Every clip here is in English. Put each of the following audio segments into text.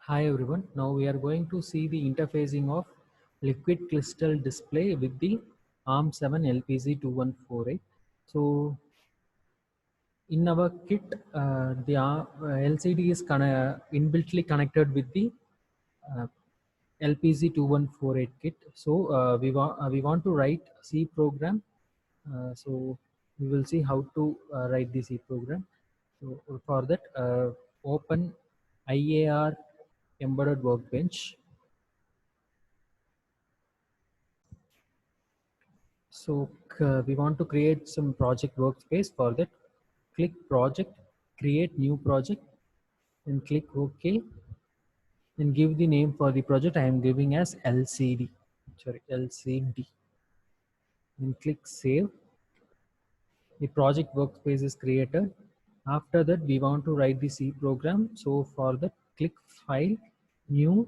Hi everyone. Now we are going to see the interfacing of liquid crystal display with the ARM7 LPC2148. So in our kit, the LCD is inbuiltly connected with the uh, LPC2148 kit. So we want to write C program. So we will see how to write the C program. So for that, open IAR embedded workbench. So we want to create some project workspace. For that, click project, create new project, and click OK, and give the name for the project. I am giving as LCD. Sorry, LCD. And click save. The project workspace is created. After that, we want to write the C program. So for that, click file, new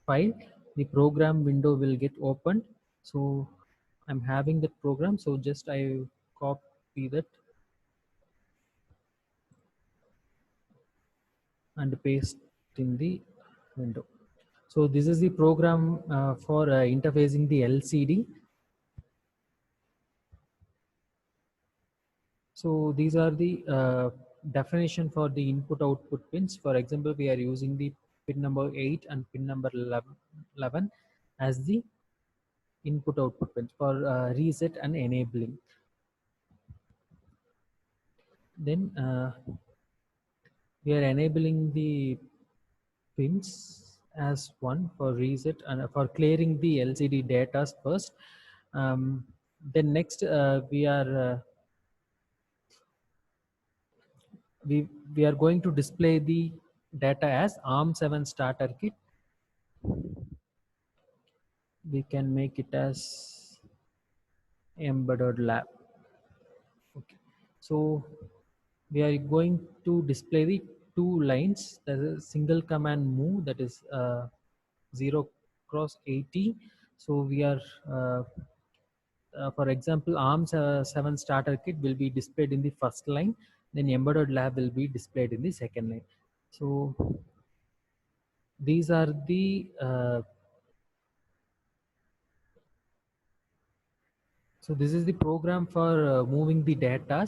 file. The program window will get opened. So I'm having that program. So just I copy that and paste in the window. So this is the program for interfacing the LCD. So these are the definition for the input output pins. For example, we are using the pin number 8 and pin number 11 as the input output pins for reset and enabling. Then we are enabling the pins as one for reset and for clearing the LCD data first. Then next we are going to display the data as ARM7 starter kit. We can make it as embedded lab. Okay, so we are going to display the two lines. There's a single command move, that is 0 cross 80. So we are for example, ARM7 starter kit will be displayed in the first line, then embedded lab will be displayed in the second line. So these are the so this is the program for moving the data.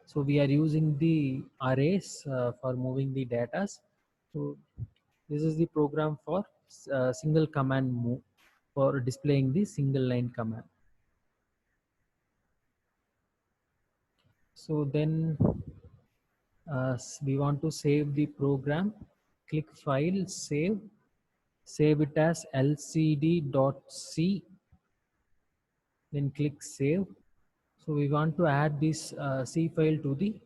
So we are using the arrays for moving the data. So this is the program for single command move for displaying the single line command. So then we want to save the program. Click file, save it as lcd.c, then click save. So we want to add this C file to the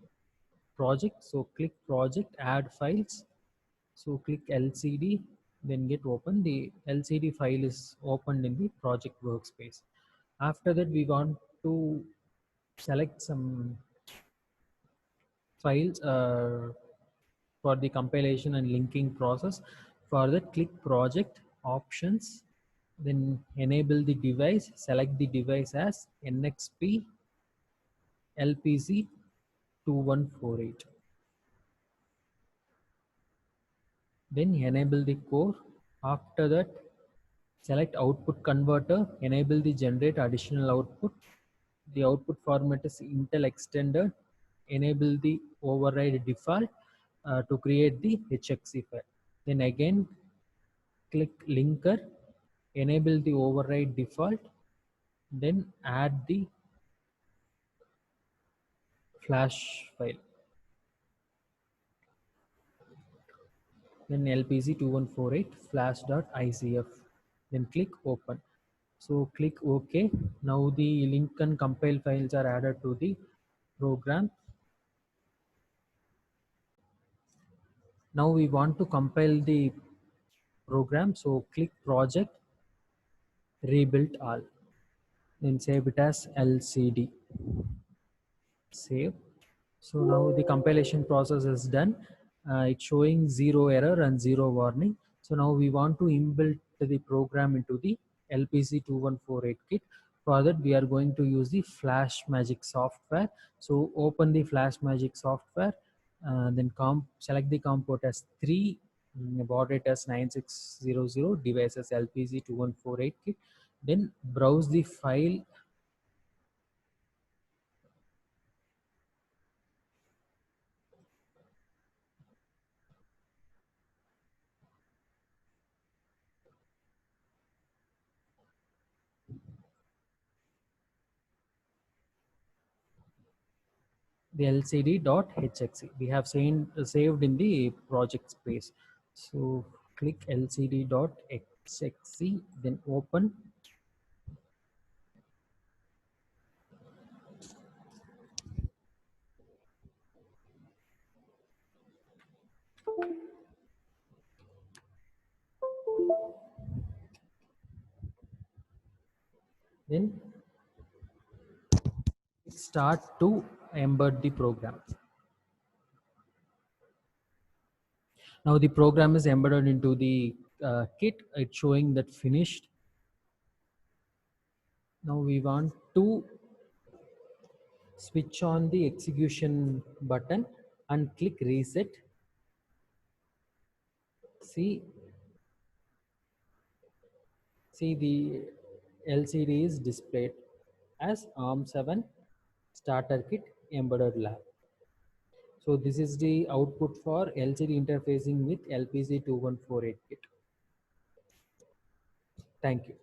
project. So click project, add files. So click LCD, then get open. The LCD file is opened in the project workspace. After that, we want to select some files for the compilation and linking process. For that, click project options, then enable the device, select the device as NXP LPC 2148. Then enable the core. After that, select output converter, enable the generate additional output. The output format is Intel extended. Enable the override default to create the HXC file. Then again, click linker, enable the override default, then add the flash file. Then LPC2148 flash.icf. Then click open. So click OK. Now the link and compile files are added to the program. Now we want to compile the program. So click project, rebuild all. Then save it as LCD. Save. So now the compilation process is done. It's showing 0 error and 0 warning. So now we want to inbuild the program into the LPC2148 kit. For that, we are going to use the FlashMagick software. So open the FlashMagick software, then select the COM port as 3, baud rate as 9600, device as LPZ2148 kit. Then browse the file. The lcd.hxe we have saved in the project space. So click lcd.hxe, then open. Then start to embed the program. Now the program is embedded into the kit. It's showing that finished. Now we want to switch on the execution button and click reset. See the LCD is displayed as ARM7 starter kit embedded lab. So this is the output for LCD interfacing with LPC2148 kit. Thank you.